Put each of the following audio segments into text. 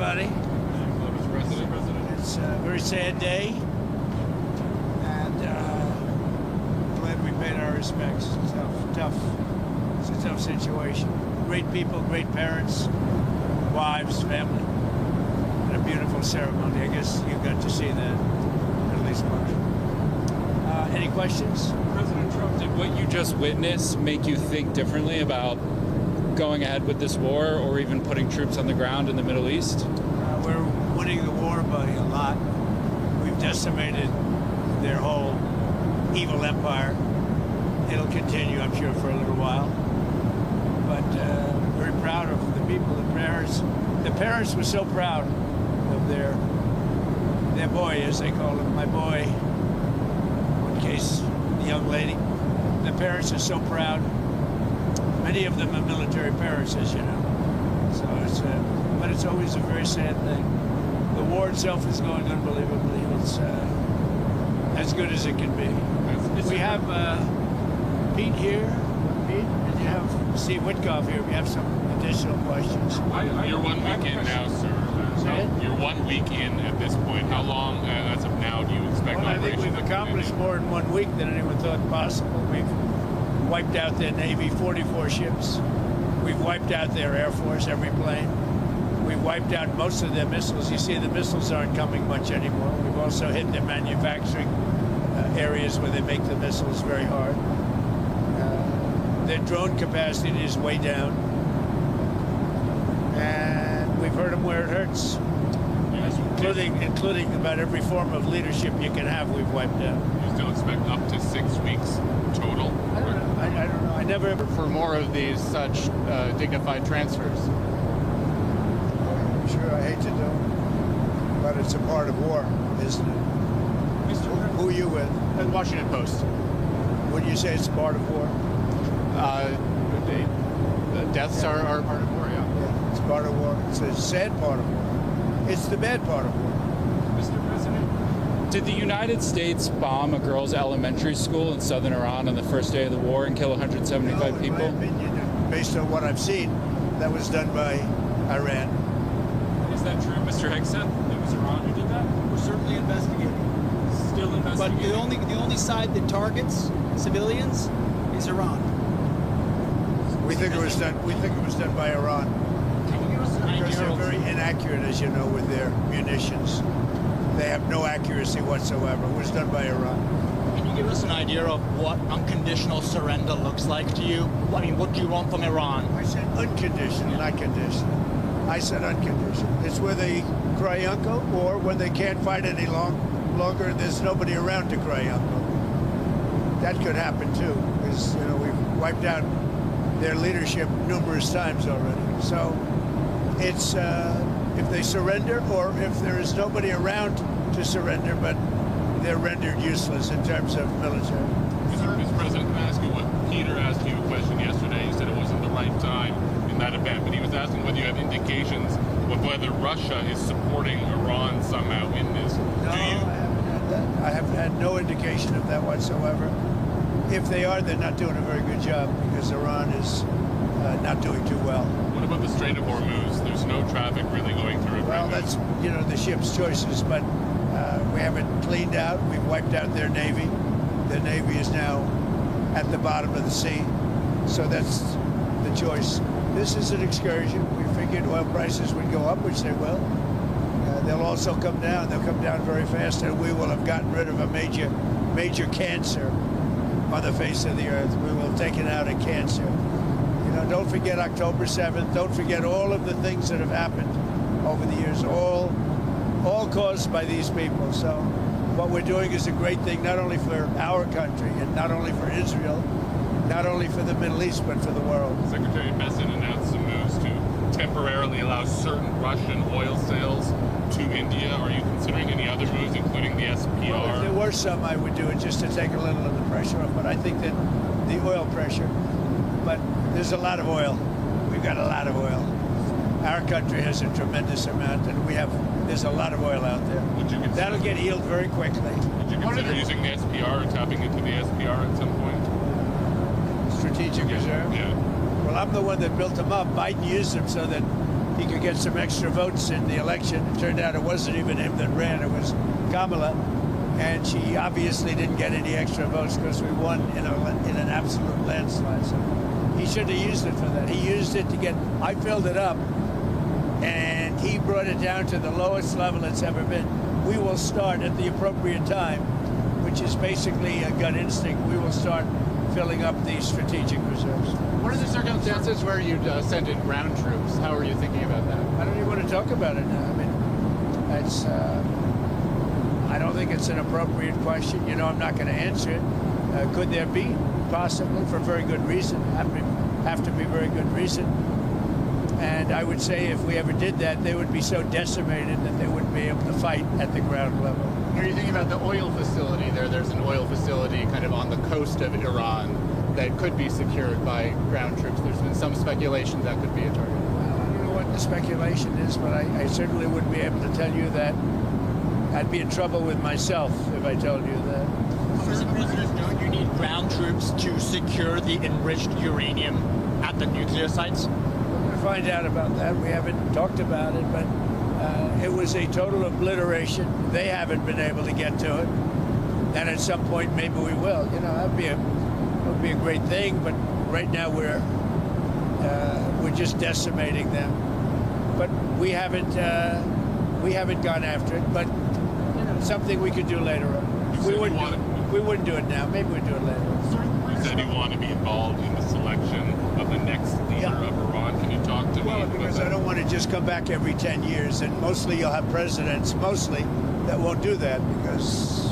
everybody. Mr. President. It's a very sad day, and glad we paid our respects. It's a tough situation. Great people, great parents, wives, family, and a beautiful ceremony. I guess you got to see that at least once. Any questions? President Trump, did what you just witnessed make you think differently about going ahead with this war or even putting troops on the ground in the Middle East? We're winning the war by a lot. We've decimated their whole evil empire. It'll continue, I'm sure, for a little while. But very proud of the people, the parents. The parents were so proud of their boy, as they call him, my boy. In case the young lady. The parents are so proud. Many of them are military parents, as you know. So but it's always a very sad thing. The war itself is going unbelievably. It's as good as it can be. We have Pete here. Pete, and you have Steve Witkoff here. We have some additional questions. You're 1 week in now, sir. You're 1 week in at this point. How long, as of now, do you expect Well, I think we've accomplished more in 1 week than anyone thought possible. We've wiped out their Navy, 44 ships. We've wiped out their Air Force, every plane. We've wiped out most of their missiles. You see, the missiles aren't coming much anymore. We've also hit their manufacturing areas where they make the missiles very hard. Their drone capacity is way down. And we've hurt them where it hurts. Including about every form of leadership you can have, we've wiped out. You still expect up to 6 weeks total? I don't know. I don't know. I never ever... For more of these such dignified transfers. I'm sure I hate to do it, but it's a part of war, isn't it? Who are you with? The Washington Post. When you say it's part of war? The deaths are part of war, yeah. Yeah, it's part of war. It's a sad part of war. It's the bad part of war. Mr. President, did the United States bomb a girls' elementary school in southern Iran on the first day of the war and kill 175 people? In my opinion, based on what I've seen, that was done by Iran. Is that true, Mr. Hegseth? It was Iran who did that? We're certainly investigating. Still But investigating. the only side that targets civilians is Iran. We think it was done. We think it was done by Iran because they're very inaccurate, as you know, with their munitions. They have no accuracy whatsoever. It was done by Iran. Can you give us an idea of what unconditional surrender looks like to you? I mean, what do you want from Iran? I said unconditional, not conditional. I said unconditional. It's where they cry uncle, or when they can't fight any longer, there's nobody around to cry uncle. That could happen too, because we've wiped out their leadership numerous times already. So it's if they surrender, or if there is nobody around to surrender, but they're rendered useless in terms of military. Mr. President, can I ask you what Peter asked you a question yesterday? He said it wasn't the right time in that event, but he was asking whether you have indications of whether Russia is supporting Iran somehow in this. No, I haven't had that. I have had no indication of that whatsoever. If they are, they're not doing a very good job, because Iran is not doing too well. What about the Strait of Hormuz? There's no traffic really going through it. Well, that's the ship's choices, but we have it cleaned out. We've wiped out their Navy. The Navy is now at the bottom of the sea, so that's the choice. This is an excursion. We figured oil prices would go up, which they will. They'll also come down. They'll come down very fast, and we will have gotten rid of a major cancer on the face of the earth. We will have taken out a cancer. Don't forget October 7th. Don't forget all of the things that have happened over the years, all caused by these people. So what we're doing is a great thing, not only for our country and not only for Israel, not only for the Middle East, but for the world. Secretary Bessent announced some moves to temporarily allow certain Russian oil sales to India. Are you considering any other moves, including the SPR? Well, if there were some, I would do it just to take a little of the pressure off. But I think that the oil pressure, but there's a lot of oil. We've got a lot of oil. Our country has a tremendous amount, and there's a lot of oil out there. That'll get healed very quickly. Would you consider using the SPR or tapping into the SPR at some point? Strategic reserve? Yeah. Well, I'm the one that built them up. Biden used them so that he could get some extra votes in the election. It turned out it wasn't even him that ran, it was Kamala. And she obviously didn't get any extra votes because we won in an absolute landslide. So he should have used it for that. He used it to get, I filled it up, and he brought it down to the lowest level it's ever been. We will start at the appropriate time, which is basically a gut instinct. We will start filling up these strategic reserves. What are the circumstances where you'd send in ground troops? How are you thinking about that? I don't even want to talk about it now. I mean, that's, I don't think it's an appropriate question. You know, I'm not going to answer it. Could there be? Possibly, for very good reason. Have to be very good reason. And I would say if we ever did that, they would be so decimated that they wouldn't be able to fight at the ground level. Are you thinking about the oil facility there? There's an oil facility kind of on the coast of Iran that could be secured by ground troops. There's been some speculation that could be a target. Well, I don't know what the speculation is, but I certainly wouldn't be able to tell you that. I'd be in trouble with myself if I told you that. Mr. President, don't you need ground troops to secure the enriched uranium at the nuclear sites? We're going to find out about that. We haven't talked about it, but it was a total obliteration. They haven't been able to get to it. And at some point, maybe we will. You know, that would be a great thing, but right now we're just decimating them. But we haven't gone after it, but you know, something we could do later on. We wouldn't do it now. Maybe we'd do it later on. You said you want to be involved in the selection of the next leader of Iran. Can you talk to me? Well, because I don't want to just come back every 10 years, and mostly you'll have presidents, that won't do that because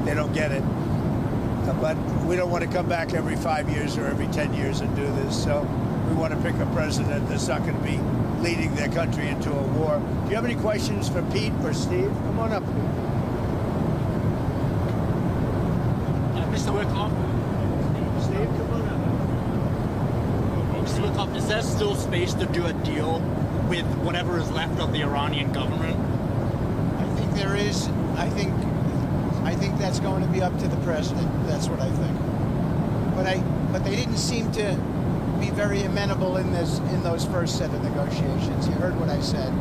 they don't get it. But we don't want to come back every 5 years or every 10 years and do this. So we want to pick a president that's not going to be leading their country into a war. Do you have any questions for Pete or Steve? Come on up, Pete. Mr. Wickoff? Steve, come on up. Mr. Wickoff, is there still space to do a deal with whatever is left of the Iranian government? I think there is. I think that's going to be up to the president. That's what I think. But they didn't seem to be very amenable in those first set of negotiations. You heard what I said.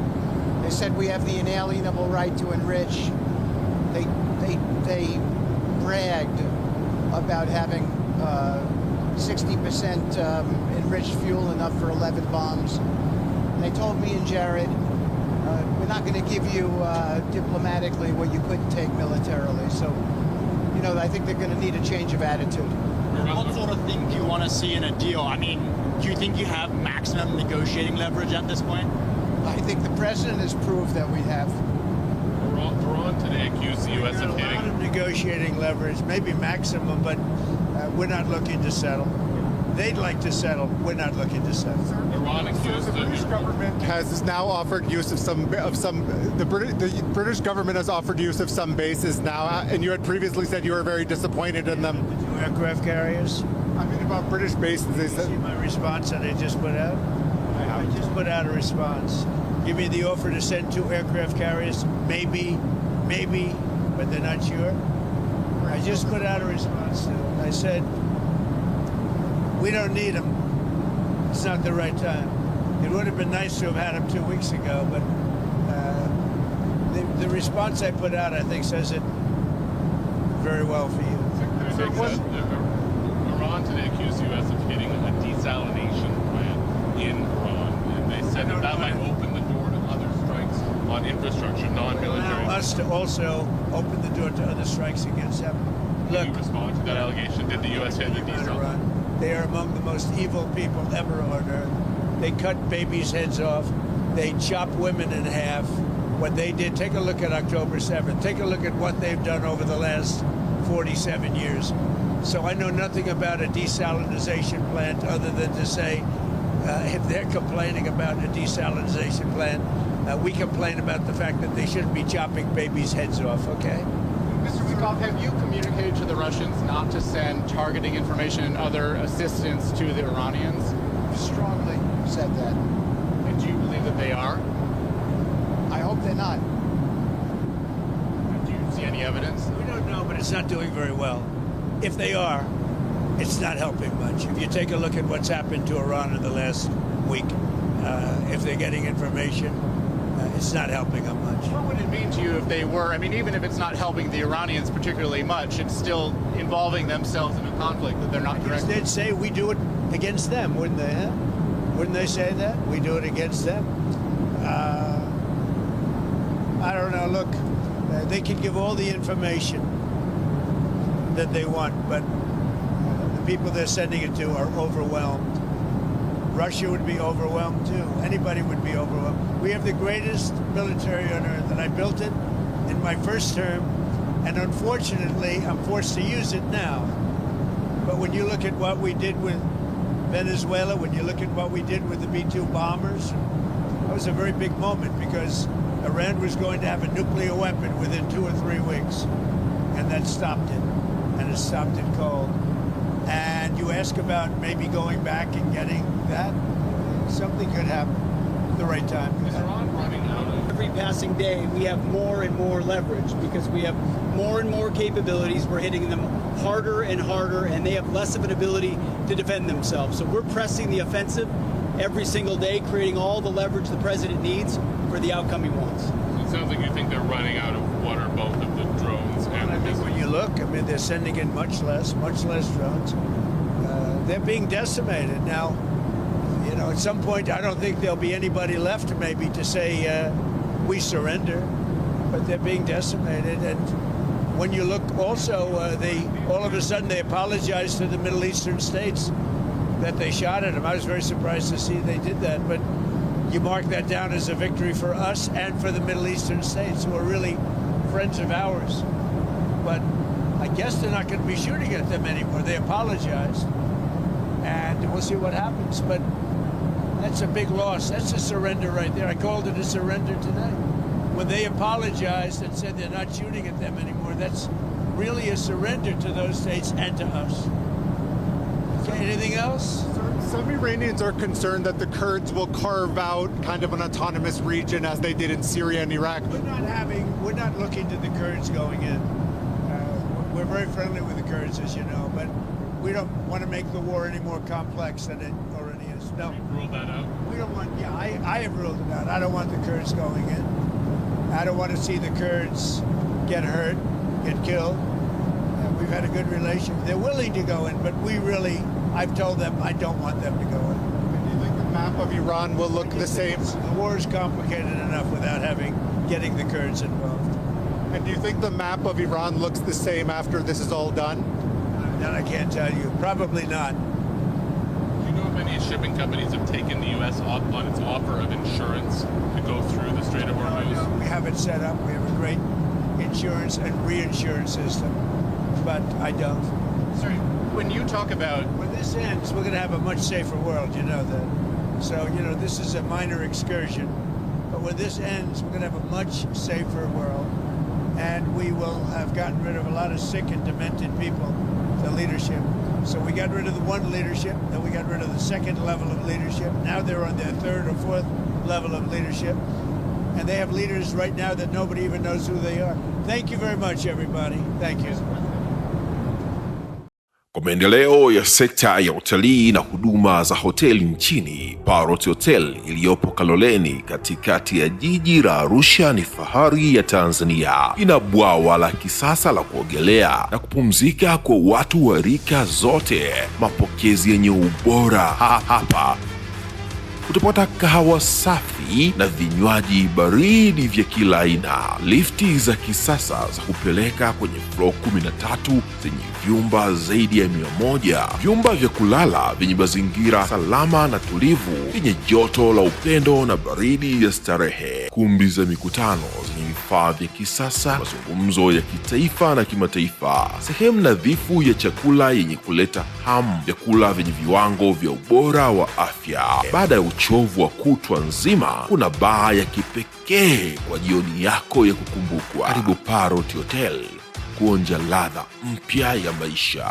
They said we have the inalienable right to enrich. They bragged about having 60% enriched fuel, enough for 11 bombs. And they told me and Jared, we're not going to give you diplomatically what you couldn't take militarily. So, you know, I think they're going to need a change of attitude. What sort of thing do you want to see in a deal? I mean, do you think you have maximum negotiating leverage at this point? I think the president has proved that we have. Iran today accused the U.S. of A lot of hitting. negotiating leverage, maybe maximum, but we're not looking to settle. They'd like to settle. We're not looking to settle. Iran accused The British government has now offered use of the British government has offered use of some bases now, and you had previously said you were very disappointed in them. The 2 aircraft carriers. I mean, about British bases, they See said. my response that I just put out? I just put out a response. Give me the offer to send 2 aircraft carriers. Maybe, but they're not sure. I just put out a response to them. I said, we don't need them. It's not the right time. It would have been nice to have had them 2 weeks ago, but the response I put out, I think, says it very well for you. Iran today accused the U.S. of hitting a desalination plant in Iran, and they said that might open the door to other strikes on infrastructure, non-military. Allow us to also open the door to other strikes against them. Can you respond to that allegation? Did the U.S. hit a desalination? They are among the most evil people ever on earth. They cut babies' heads off. They chop women in half. What they did, take a look at October 7th. Take a look at what they've done over the last 47 years. So I know nothing about a desalinization plant other than to say, if they're complaining about a desalinization plant, we complain about the fact that they shouldn't be chopping babies' heads off, okay? Mr. Wickoff, have you communicated to the Russians not to send targeting information and other assistance to the Iranians? Strongly said that. And do you believe that they are? I hope they're not. Do you see any evidence? We don't know, but it's not doing very well. If they are, it's not helping much. If you take a look at what's happened to Iran in the last week, if they're getting information, it's not helping them much. What would it mean to you if they were? I mean, even if it's not helping the Iranians particularly much, it's still involving themselves in a conflict that they're not directly. They'd say we do it against them, wouldn't they? Huh? Wouldn't they say that? We do it against them? I don't know. Look, they can give all the information that they want, but the people they're sending it to are overwhelmed. Russia would be overwhelmed too. Anybody would be overwhelmed. We have the greatest military on earth, and I built it in my first term, and unfortunately, I'm forced to use it now. But when you look at what we did with Venezuela, when you look at what we did with the B-2 bombers, that was a very big moment because Iran was going to have a nuclear weapon within 2 or 3 weeks, and that stopped it, and it stopped it cold. And you ask about maybe going back and getting that, something could happen at the right time. Is Iran running out of... Every passing day, we have more and more leverage because we have more and more capabilities. We're hitting them harder and harder, and they have less of an ability to defend themselves. So we're pressing the offensive every single day, creating all the leverage the president needs for the outcome he wants. It sounds like you think they're running out of water, both of the drones and the missiles. When you look, I mean, they're sending in much less drones. They're being decimated. Now, you know, at some point, I don't think there'll be anybody left maybe to say, we surrender, but they're being decimated. And when you look also, all of a sudden they apologized to the Middle Eastern states that they shot at them. I was very surprised to see they did that, but you mark that down as a victory for us and for the Middle Eastern states who are really friends of ours. But I guess they're not going to be shooting at them anymore. They apologized, and we'll see what happens. But that's a big loss. That's a surrender right there. I called it a surrender today. When they apologized and said they're not shooting at them anymore, that's really a surrender to those states and to us. Okay, anything else? Some Iranians are concerned that the Kurds will carve out kind of an autonomous region as they did in Syria and Iraq. We're not looking to the Kurds going in. We're very friendly with the Kurds, as you know, but we don't want to make the war any more complex than it already is. No. You've ruled that out? We don't want, yeah, I have ruled it out. I don't want the Kurds going in. I don't want to see the Kurds get hurt, get killed. We've had a good relation. They're willing to go in, but I've told them I don't want them to go in. Do you think the map of Iran will look the same? The war is complicated enough without getting the Kurds involved. And do you think the map of Iran looks the same after this is all done? That I can't tell you. Probably not. Do you know if any shipping companies have taken the U.S. up on its offer of insurance to go through the Strait of Hormuz? No, we have it set up. We have a great insurance and reinsurance system, but I don't. Sorry, when you talk about... When this ends, we're going to have a much safer world, you know that. So, you know, this is a minor excursion, but when this ends, we're going to have a much safer world, and we will have gotten rid of a lot of sick and demented people, the leadership. So we got rid of the one leadership, then we got rid of the second level of leadership. Now they're on their third or fourth level of leadership. And they have leaders right now that nobody even knows who they are. Thank you very much, everybody. Thank you. Kwa maendeleo ya sekta ya utalii na huduma za hoteli nchini, Parrot Hotel iliyopo Kaloleni katikati ya jiji la Arusha ni fahari ya Tanzania. Ina bwawa la kisasa la kuogelea na kupumzika kwa watu wa rika zote. Mapokezi yenye ubora hapa. Utapata kahawa safi na vinywaji baridi vya kila aina. Lifti za kisasa za kupeleka kwenye floor 13 zenye vyumba zaidi ya 100. Vyumba vya kulala vyenye mazingira salama na tulivu, vyenye joto la upendo na baridi ya starehe. Kumbi za mikutano zenye vifaa vya kisasa, mazungumzo ya kitaifa na kimataifa. Sehemu nadhifu ya chakula yenye kuleta hamu, vyakula vyenye viwango vya ubora wa afya. Baada ya uchovu wa kutwa nzima, kuna baa ya kipekee kwa jioni yako ya kukumbukwa. Karibu Parrot Hotel kuonja ladha mpya ya maisha.